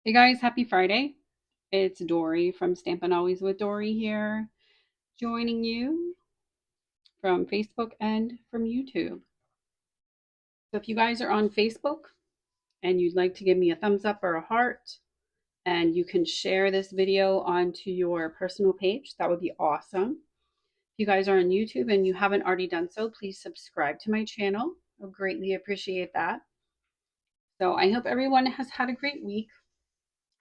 Hey guys, happy Friday. It's Dory from Stampin' Always with Dory here, joining you from Facebook and from YouTube. So if you guys are on Facebook and you'd like to give me a thumbs up or a heart, and you can share this video onto your personal page, that would be awesome. If you guys are on YouTube and you haven't already done so, please subscribe to my channel. I greatly appreciate that. So I hope everyone has had a great week.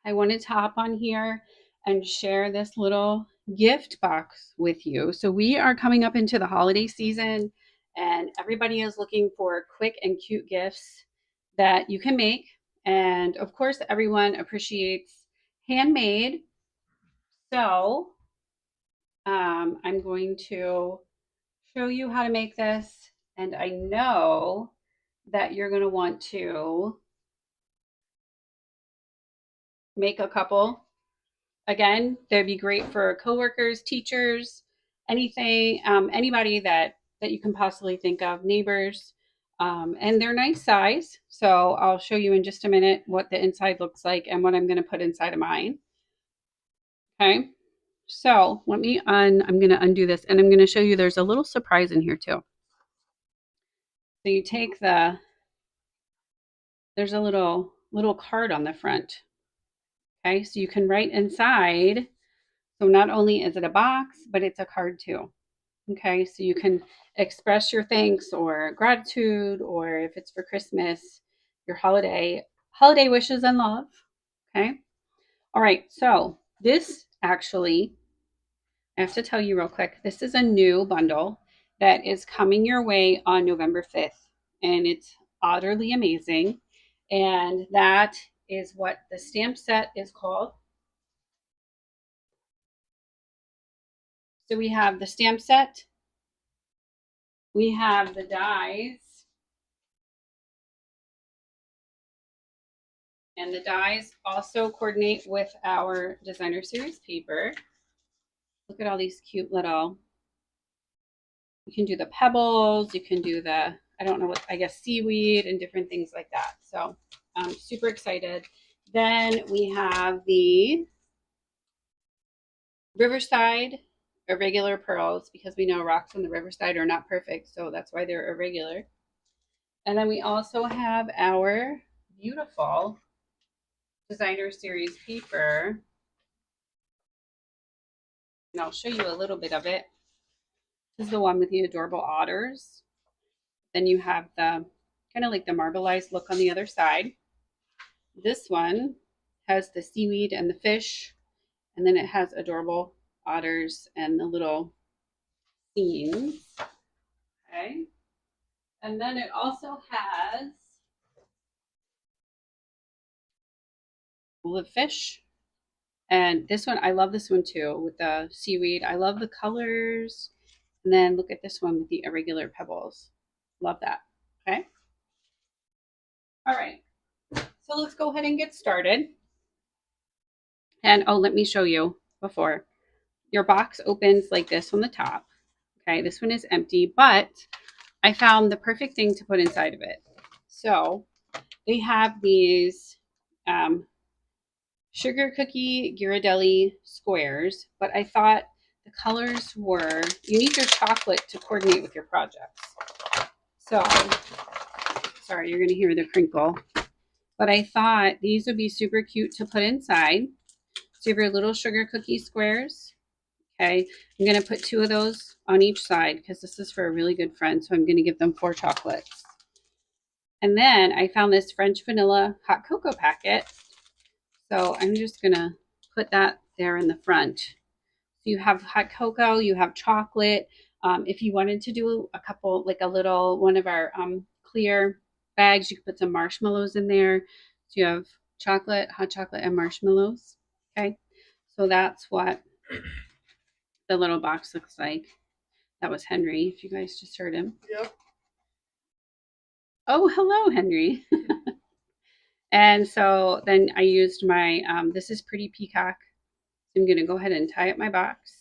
I wanted to hop on here and share this little gift box with you. So we are coming up into the holiday season and everybody is looking for quick and cute gifts that you can make. And of course, everyone appreciates handmade. So I'm going to show you how to make this. And I know that you're going to want to make a couple. Again, they'd be great for coworkers, teachers, anything, anybody that you can possibly think of, neighbors, and they're nice size. So I'll show you in just a minute what the inside looks like and what I'm going to put inside of mine. Okay, so I'm going to undo this, and I'm going to show you there's a little surprise in here too. So you take there's a little card on the front. Okay, so you can write inside. So not only is it a box, but it's a card too. Okay, so you can express your thanks or gratitude, or if it's for Christmas, your holiday wishes and love. Okay. All right. So this actually, I have to tell you real quick, this is a new bundle that is coming your way on November 5th, and it's Otterly Amazing. And that is what the stamp set is called. So we have the stamp set, we have the dies, and the dies also coordinate with our designer series paper. Look at all these cute little, you can do the pebbles, you can do the, I don't know what, I guess seaweed and different things like that. So I'm super excited. Then we have the Riverside irregular pearls, because we know rocks on the Riverside are not perfect, so that's why they're irregular. And then we also have our beautiful designer series paper, and I'll show you a little bit of it. This is the one with the adorable otters. Then you have the kind of like the marbleized look on the other side. This one has the seaweed and the fish, and then it has adorable otters and the little scenes. Okay. And then it also has the fish. And this one, I love this one too with the seaweed. I love the colors. And then look at this one with the irregular pebbles. Love that. Okay. All right. So let's go ahead and get started. And oh, let me show you before. Your box opens like this on the top. Okay, this one is empty, but I found the perfect thing to put inside of it. So they have these sugar cookie Ghirardelli squares, but I thought the colors were, you need your chocolate to coordinate with your projects. So, sorry, you're going to hear the crinkle. But I thought these would be super cute to put inside. So you have your little sugar cookie squares. Okay, I'm going to put 2 of those on each side because this is for a really good friend. So I'm going to give them 4 chocolates. And then I found this French vanilla hot cocoa packet. So I'm just going to put that there in the front. So you have hot cocoa, you have chocolate. If you wanted to do a couple, like a little, one of our clear bags, you could put some marshmallows in there. So you have chocolate, hot chocolate, and marshmallows. Okay, so that's what the little box looks like. That was Henry, if you guys just heard him. Yep. Oh, hello, Henry. And so then I used my, this is Pretty Peacock. So I'm going to go ahead and tie up my box,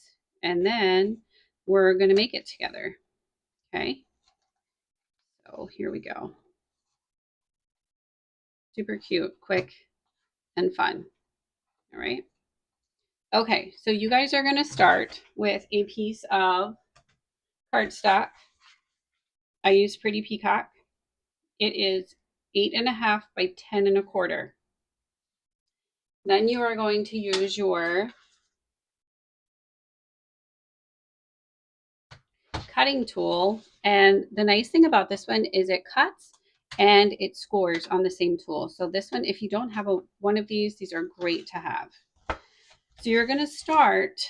and then we're going to make it together. Okay. So here we go. Super cute, quick. and fun. All right. Okay, so you guys are going to start with a piece of cardstock. I use Pretty Peacock. It is 8.5 by 10.25. Then you are going to use your cutting tool. And the nice thing about this one is it cuts and it scores on the same tool. So this one, if you don't have one of these are great to have. So you're going to start,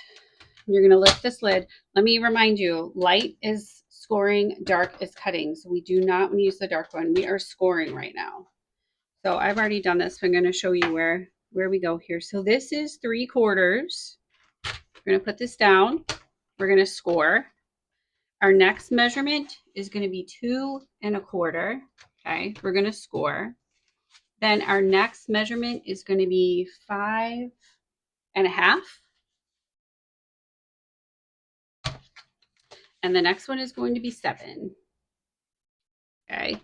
you're going to lift this lid. Let me remind you, light is scoring, dark is cutting. So we do not want to use the dark one. We are scoring right now. So I've already done this. So I'm going to show you where we go here. So this is 3/4. We're going to put this down. We're going to score. Our next measurement is going to be 2.25. Okay, we're going to score. Then our next measurement is going to be 5.5. And the next one is going to be 7. Okay,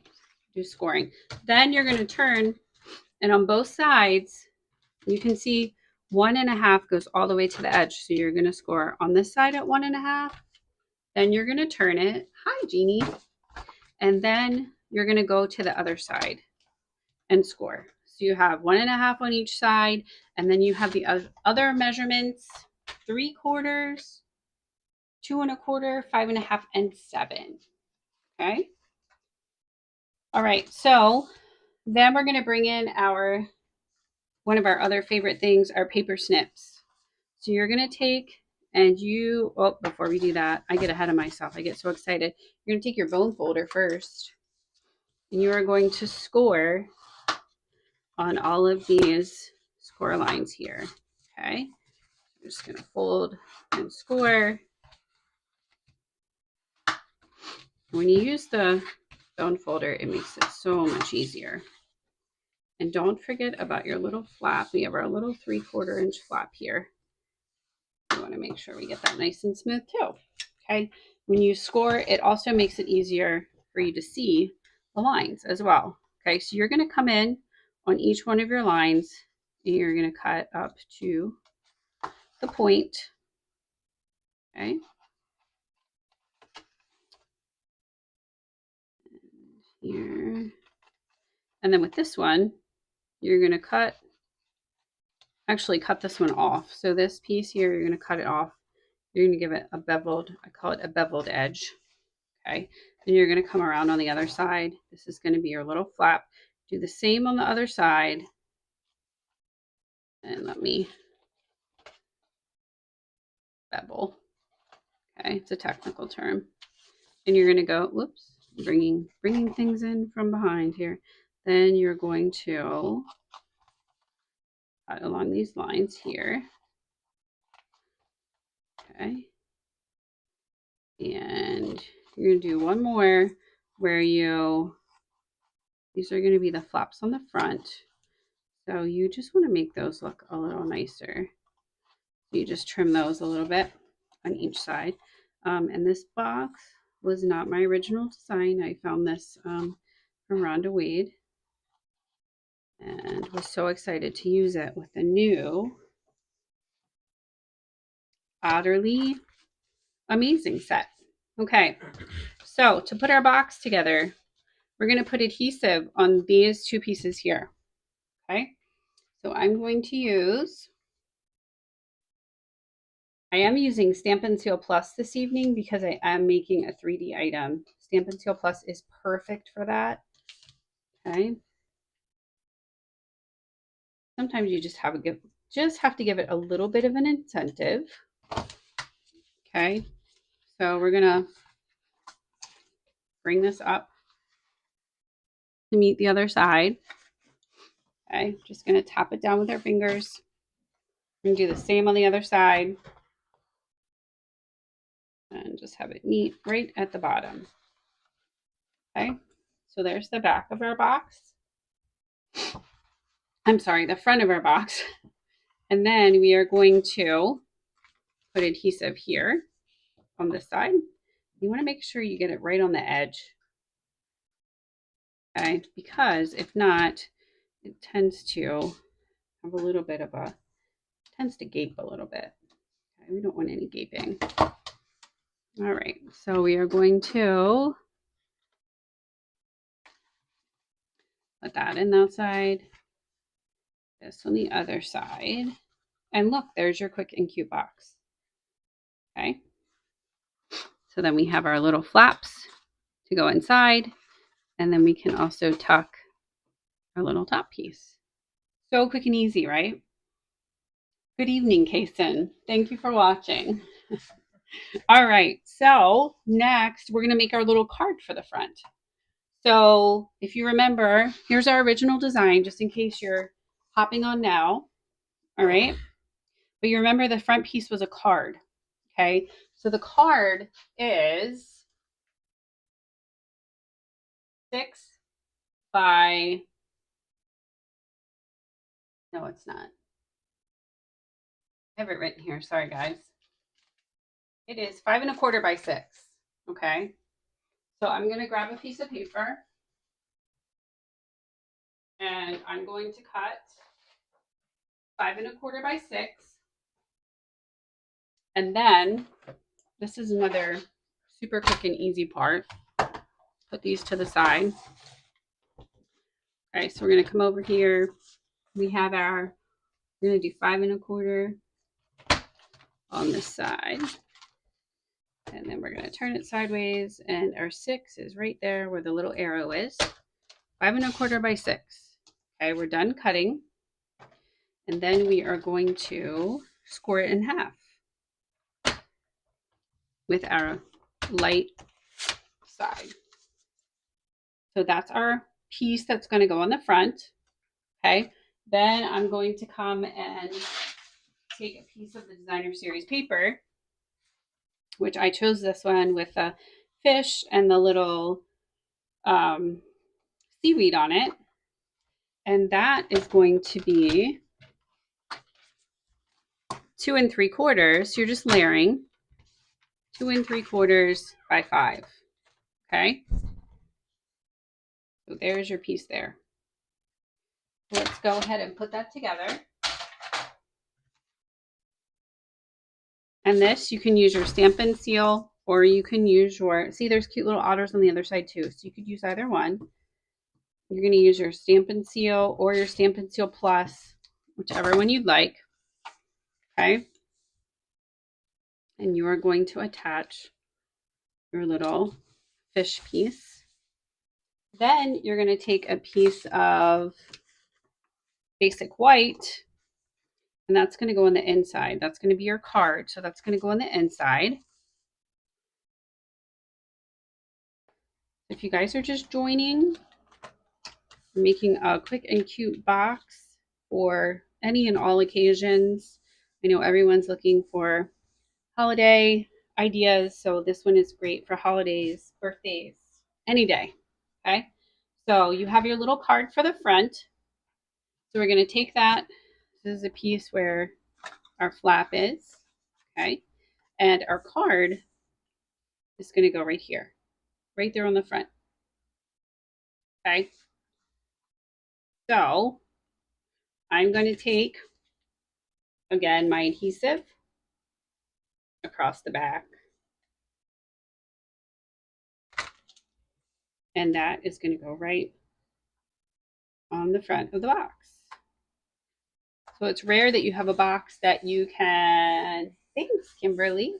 do scoring. Then you're going to turn, and on both sides, you can see 1.5 goes all the way to the edge. So you're going to score on this side at 1.5. Then you're going to turn it. Hi, Jeannie. And then you're going to go to the other side and score. So you have 1.5 on each side, and then you have the other measurements: 3/4, 2.25, 5.5, and 7. Okay. All right. So then we're going to bring in one of our other favorite things, our paper snips. So you're going to take before we do that, I get ahead of myself. I get so excited. You're going to take your bone folder first, and you are going to score on all of these score lines here. Okay. I'm just going to fold and score. When you use the bone folder, it makes it so much easier. And don't forget about your little flap. We have our little 3/4 inch flap here. We want to make sure we get that nice and smooth too. Okay. When you score, it also makes it easier for you to see the lines as well. Okay. So you're going to come in on each one of your lines, and you're going to cut up to the point. Okay. Here. And then with this one, you're going to cut this one off. So this piece here, you're going to cut it off. You're going to give it a beveled, I call it a beveled edge. Okay. Then you're going to come around on the other side. This is going to be your little flap. Do the same on the other side. And let me bevel. Okay. It's a technical term. And you're going to go, whoops, bringing things in from behind here. Then you're going to cut along these lines here. Okay. And you're going to do one more where these are going to be the flaps on the front. So you just want to make those look a little nicer. You just trim those a little bit on each side. And this box was not my original design. I found this from Rhonda Wade and was so excited to use it with the new Otterly Amazing set. Okay, so to put our box together, we're going to put adhesive on these two pieces here. Okay, so I am using Stampin' Seal Plus this evening because I am making a 3D item. Stampin' Seal Plus is perfect for that. Okay. Sometimes you just have to give it a little bit of an incentive. Okay. So we're gonna bring this up to meet the other side. Okay. Just gonna tap it down with our fingers and do the same on the other side. And just have it meet right at the bottom. Okay. So there's the back of our box. I'm sorry, the front of our box. And then we are going to put adhesive here on this side. You want to make sure you get it right on the edge. Okay, because if not, it tends to have a little bit of a, tends to gape a little bit. Okay, we don't want any gaping. All right, so we are going to put that in that side, this on the other side. And look, there's your quick and cute box. Okay. So then we have our little flaps to go inside. And then we can also tuck our little top piece. So quick and easy, right? Good evening, Kaysen. Thank you for watching. All right, so next we're going to make our little card for the front. So if you remember, here's our original design, just in case you're hopping on now. All right. But you remember the front piece was a card. Okay. So the card is 6 by, no, it's not. I have it written here. Sorry, guys. It is 5 1/4 by 6. Okay. So I'm going to grab a piece of paper and I'm going to cut 5 1/4 by 6. And then this is another super quick and easy part. Put these to the side. Okay, so we're going to come over here. We have our, we're going to do 5 1/4 on this side. And then we're going to turn it sideways. And our 6 is right there where the little arrow is. 5 1/4 by 6. Okay, we're done cutting. And then we are going to score it in half with our light side. So that's our piece that's going to go on the front. Okay, then I'm going to come and take a piece of the designer series paper, which I chose this one with a fish and the little seaweed on it. And that is going to be 2 3/4. You're just layering 2 3/4 by 5. Okay. So there's your piece there. Let's go ahead and put that together. And this, you can use your Stampin' Seal, or you can use your, see there's cute little otters on the other side too. So you could use either one. You're going to use your Stampin' Seal or your Stampin' Seal Plus, whichever one you'd like. Okay. And you are going to attach your little fish piece. Then you're going to take a piece of basic white, and that's going to go on the inside. That's going to be your card. So that's going to go on the inside. If you guys are just joining, we're making a quick and cute box for any and all occasions. I know everyone's looking for holiday ideas, so this one is great for holidays, birthdays, any day. Okay, so you have your little card for the front. So we're going to take that. This is a piece where our flap is. Okay, and our card is going to go right here, right there on the front. Okay, so I'm going to take, again, my adhesive across the back. And that is going to go right on the front of the box. So it's rare that you have a box that you can, thanks Kimberly,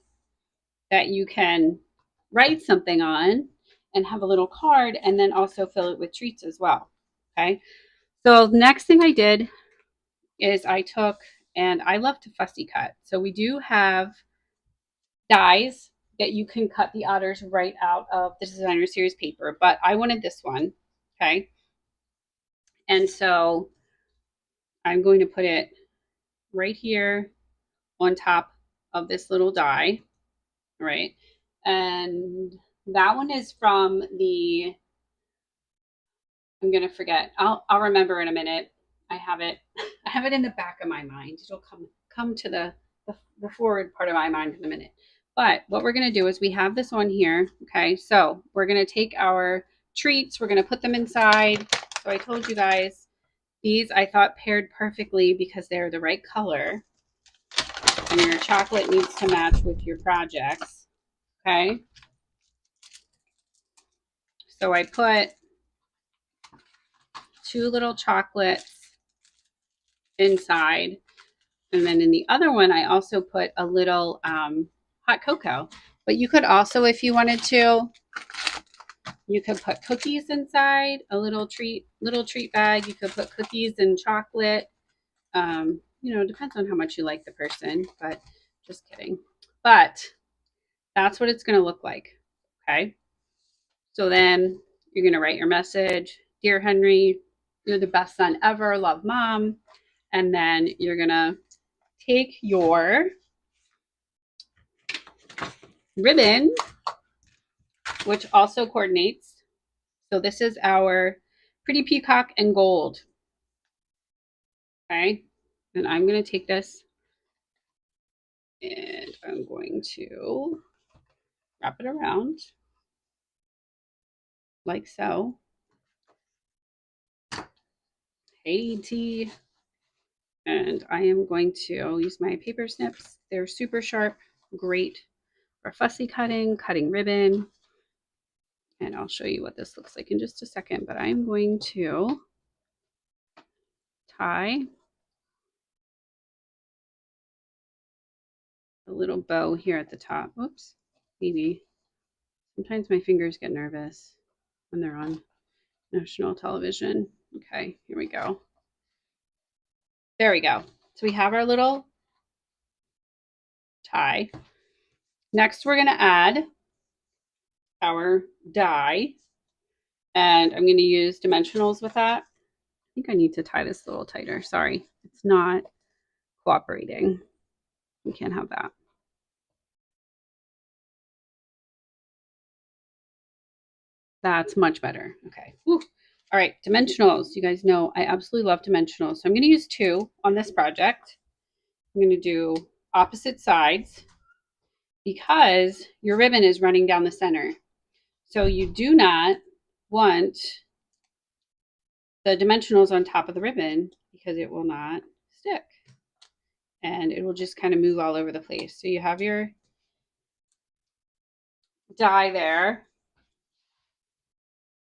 that you can write something on and have a little card and then also fill it with treats as well. Okay. So the next thing I did is I took, and I love to fussy cut. So we do have dies that you can cut the otters right out of the designer series paper, but I wanted this one. Okay. And so I'm going to put it right here on top of this little die, right? And that one is from the, I'm going to forget. I'll remember in a minute. I have it in the back of my mind. It'll come to the forward part of my mind in a minute. But what we're going to do is we have this on here. Okay, so we're going to take our treats. We're going to put them inside. So I told you guys These I thought paired perfectly because they're the right color, and your chocolate needs to match with your projects. Okay. So I put 2 little chocolates inside. And then in the other one, I also put a little hot cocoa. But you could also, if you wanted to, you could put cookies inside, a little treat bag. You could put cookies and chocolate. You know, it depends on how much you like the person, but just kidding. But that's what it's going to look like. Okay. So then you're going to write your message. Dear Henry, you're the best son ever. Love, Mom. And then you're going to take your ribbon, which also coordinates. So this is our Pretty Peacock and Gold. Okay. And I'm going to take this and I'm going to wrap it around like so. Hey, T. And I am going to use my paper snips. They're super sharp, great for fussy cutting ribbon. And I'll show you what this looks like in just a second, but I'm going to tie a little bow here at the top. Oops, maybe. Sometimes my fingers get nervous when they're on national television. Okay, here we go. There we go. So we have our little tie. Next, we're going to add our die, and I'm going to use dimensionals with that. I think I need to tie this a little tighter. Sorry, it's not cooperating. We can't have that. That's much better. Okay. Woo. All right, dimensionals. You guys know I absolutely love dimensionals. So I'm going to use 2 on this project. I'm going to do opposite sides because your ribbon is running down the center. So you do not want the dimensionals on top of the ribbon because it will not stick. And it will just kind of move all over the place. So you have your die there.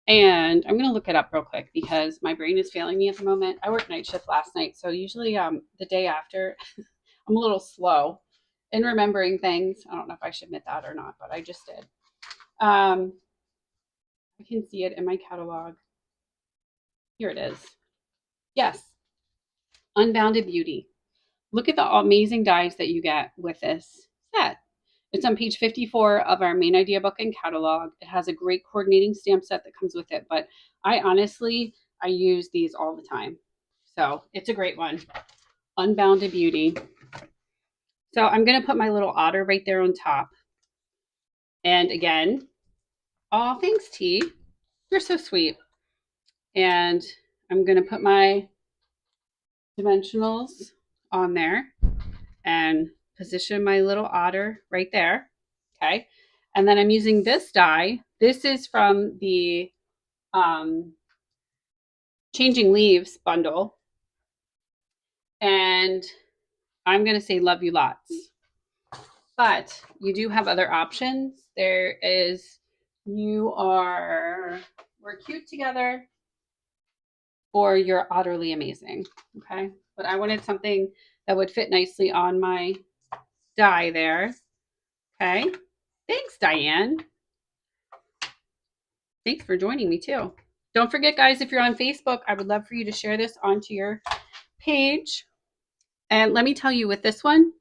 And I'm going to look it up real quick because my brain is failing me at the moment. I worked night shift last night. So usually the day after, I'm a little slow in remembering things. I don't know if I should admit that or not, but I just did. I can see it in my catalog. Here it is. Yes. Unbounded Beauty. Look at the amazing dies that you get with this set. It's on page 54 of our main idea book and catalog. It has a great coordinating stamp set that comes with it, but I use these all the time. So it's a great one. Unbounded Beauty. So I'm going to put my little otter right there on top. And again, oh, thanks, T. You're so sweet. And I'm going to put my dimensionals on there and position my little otter right there. Okay. And then I'm using this die. This is from the Changing Leaves bundle. And I'm going to say love you lots. But you do have other options. There is, we're cute together, or you're utterly amazing. Okay. But I wanted something that would fit nicely on my die there. Okay. Thanks, Diane. Thanks for joining me too. Don't forget, guys, if you're on Facebook, I would love for you to share this onto your page. And let me tell you, with this one,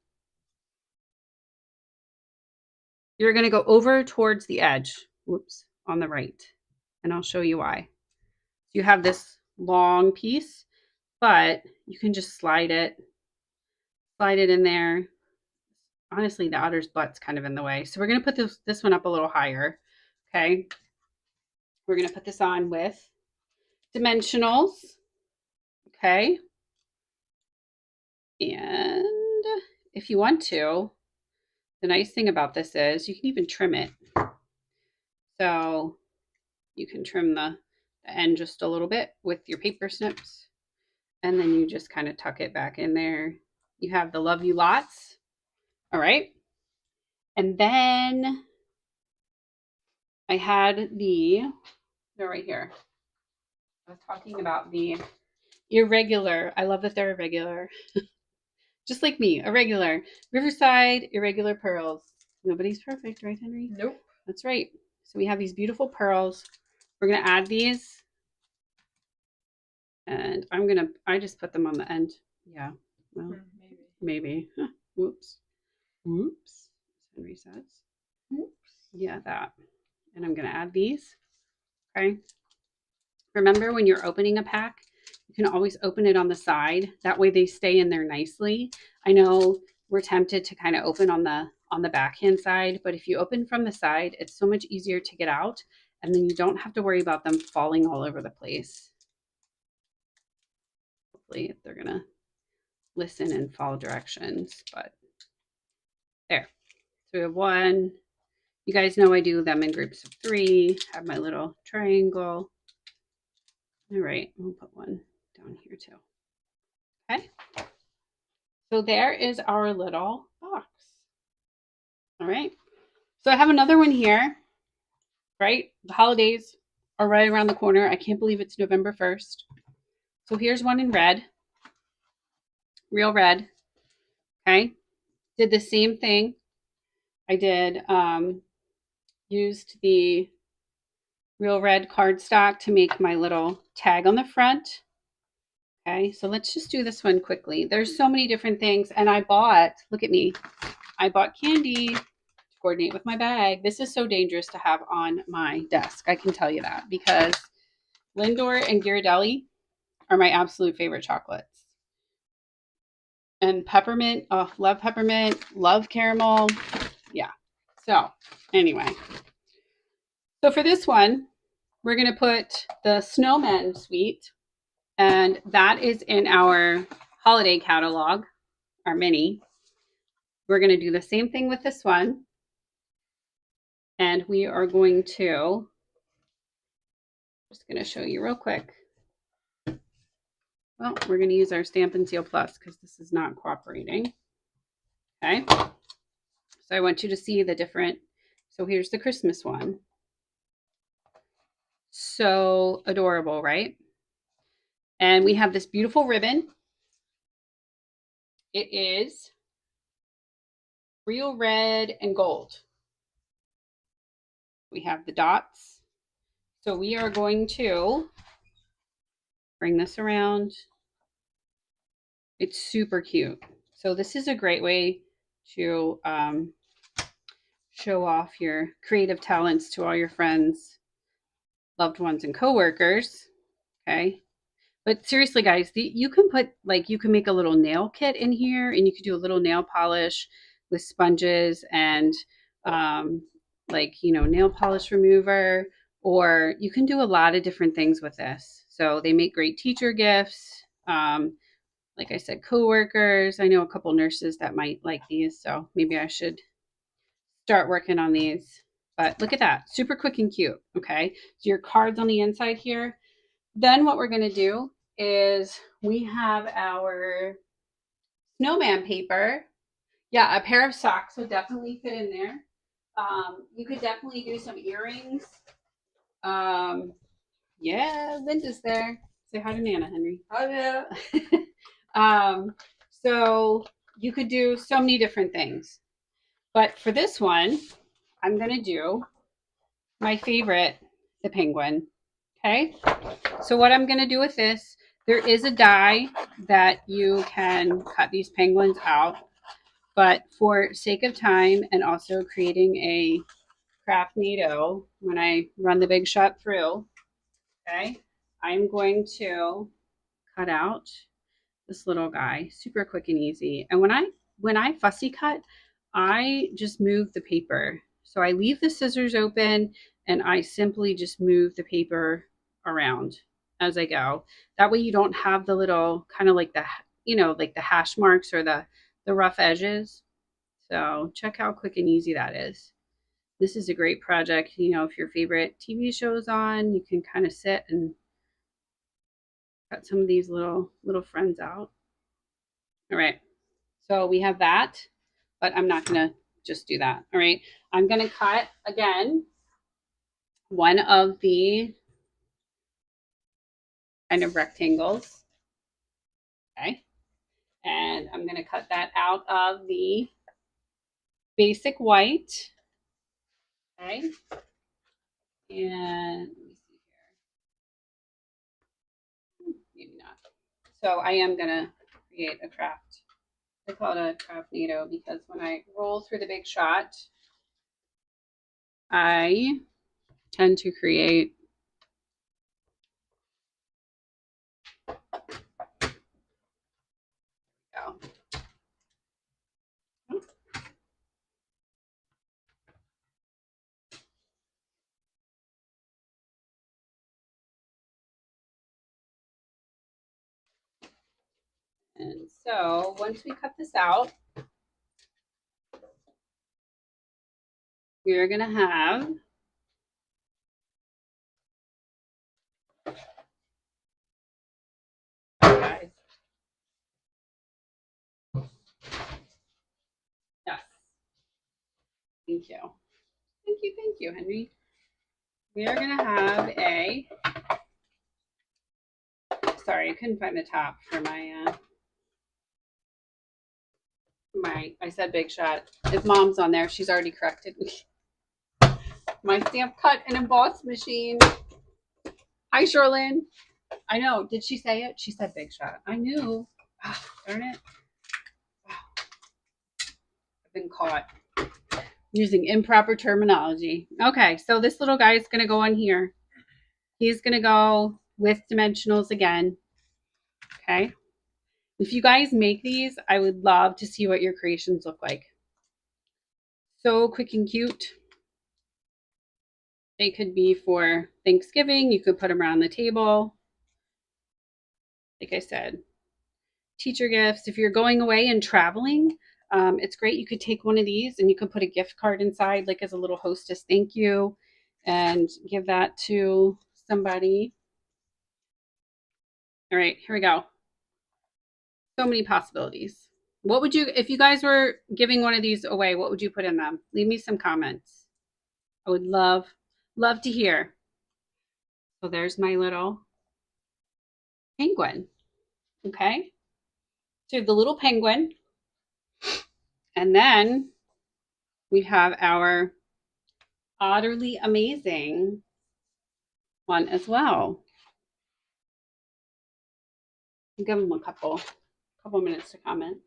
you're going to go over towards the edge. Whoops, on the right. And I'll show you why. You have this long piece, but you can just slide it in there. Honestly, the otter's butt's kind of in the way. So we're going to put this one up a little higher. Okay. We're going to put this on with dimensionals. Okay. And if you want to, the nice thing about this is you can even trim it. So you can trim the end just a little bit with your paper snips. and then you just kind of tuck it back in there. You have the Love You Lots. All right. And then I had they're right here. I was talking about the irregular. I love that they're irregular. Just like me, irregular. Riverside irregular pearls. Nobody's perfect, right, Henry? Nope. That's right. So we have these beautiful pearls. We're going to add these. And I just put them on the end. Yeah. Well, maybe. Huh. Whoops. Whoops. Henry says. Oops. Yeah, that. And I'm going to add these. Okay. Remember, when you're opening a pack, you can always open it on the side. That way they stay in there nicely. I know we're tempted to kind of open on the backhand side, but if you open from the side, it's so much easier to get out, and then you don't have to worry about them falling all over the place. Hopefully they're going to listen and follow directions, but there. So we have one. You guys know I do them in groups of 3. Have my little triangle. All right, we'll put one down here too. Okay. So there is our little box. All right. So I have another one here, right? The holidays are right around the corner. I can't believe it's November 1st. So here's one in red, real red. Okay. Did the same thing. I did, used the real red cardstock to make my little tag on the front. Okay. So let's just do this one quickly. There's so many different things. And I bought, look at me, I bought candy coordinate with my bag. This is so dangerous to have on my desk. I can tell you that, because Lindor and Ghirardelli are my absolute favorite chocolates. And peppermint, oh, love peppermint, love caramel. Yeah. So anyway, so for this one, we're going to put the Snowman Suite, and that is in our holiday catalog, our mini. We're going to do the same thing with this one. And we are going to, just going to show you real quick. Well, we're going to use our Stampin' Seal Plus because this is not cooperating. Okay. So I want you to see the different. So here's the Christmas one. So adorable, right? And we have this beautiful ribbon. It is real red and gold. We have the dots. So we are going to bring this around. It's super cute. So this is a great way to show off your creative talents to all your friends, loved ones, and coworkers. Okay. But seriously, guys, you can put, like, you can make a little nail kit in here, and you could do a little nail polish with sponges and like, you know, nail polish remover, or you can do a lot of different things with this. So they make great teacher gifts. Like I said, coworkers. I know a couple nurses that might like these, so maybe I should start working on these. But look at that, super quick and cute. Okay, so your cards on the inside here. Then what we're going to do is we have our snowman paper. Yeah, a pair of socks would definitely fit in there. You could definitely do some earrings. Yeah, Linda's there. Say hi to Nana, Henry. Hi there. So you could do so many different things. But for this one, I'm going to do my favorite, the penguin. Okay. So what I'm going to do with this, there is a die that you can cut these penguins out. But for sake of time and also creating a Craftnado, when I run the Big Shot through, okay, I'm going to cut out this little guy, super quick and easy. And when I fussy cut, I just move the paper. So I leave the scissors open and I simply just move the paper around as I go. That way you don't have the little kind of like the, you know, like the hash marks or the rough edges. So check how quick and easy that is. This is a great project. You know, if your favorite TV show's on, you can kind of sit and Cut some of these little friends out. All right. So we have that, but I'm not going to just do that. All right. I'm going to cut again one of the kind of rectangles. Okay. And I'm going to cut that out of the basic white. Okay. And let me see here. Maybe not. So I am going to create a craft. I call it a craftnado because when I roll through the big shot, I tend to create and so once we cut this out, we're going to have guys. Yes. Thank you. Thank you, Henry. We are going to have a, sorry, I couldn't find the top for my, I said big shot. If mom's on there, she's already corrected me. My stamp cut and emboss machine. Hi, Sherlyn. I know. Did she say it? She said big shot. I knew. Oh, darn it. Wow. I've been caught using improper terminology. Okay, so this little guy is going to go on here. He's going to go with dimensionals again. Okay. If you guys make these, I would love to see what your creations look like. So quick and cute. They could be for Thanksgiving. You could put them around the table. Like I said, teacher gifts. If you're going away and traveling, it's great. You could take one of these and you could put a gift card inside, like as a little hostess thank you, and give that to somebody. All right, here we go. So many possibilities. What would you, if you guys were giving one of these away, what would you put in them? Leave me some comments. I would love to hear. So there's my little penguin. Okay. So the little penguin. And then we have our Otterly Amazing one as well. I'll give them a couple minutes to comment.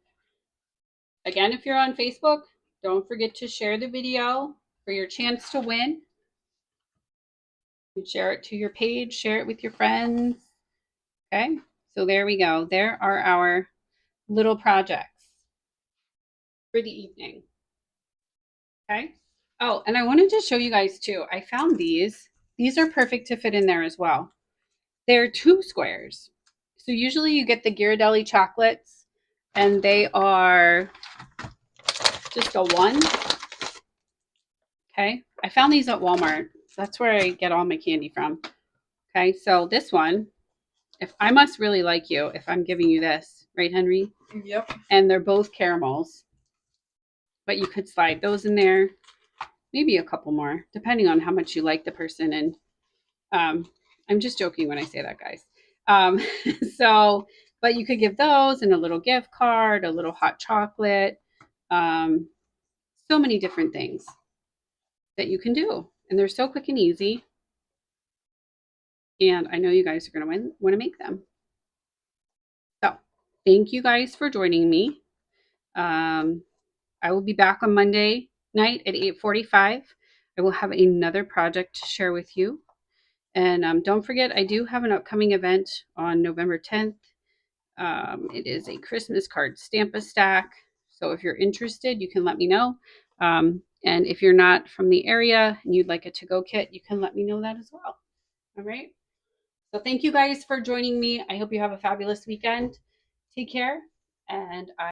Again, if you're on Facebook, don't forget to share the video for your chance to win. You share it to your page, share it with your friends. Okay, so there we go. There are our little projects for the evening. Okay. Oh, and I wanted to show you guys too. I found these. These are perfect to fit in there as well. They're 2 squares. So usually you get the Ghirardelli chocolates and they are just a 1. Okay. I found these at Walmart. That's where I get all my candy from. Okay. So this one, if I must really like you if I'm giving you this, right, Henry? Yep. And they're both caramels, but you could slide those in there, maybe a couple more, depending on how much you like the person. And I'm just joking when I say that, guys. So, but you could give those and a little gift card, a little hot chocolate, so many different things that you can do, and they're so quick and easy. And I know you guys are going to want to make them. So thank you guys for joining me. I will be back on Monday night at 8:45. I will have another project to share with you. And don't forget, I do have an upcoming event on November 10th. It is a Christmas card stamp-a-stack. So if you're interested, you can let me know. And if you're not from the area and you'd like a to-go kit, you can let me know that as well. All right. So thank you guys for joining me. I hope you have a fabulous weekend. Take care. And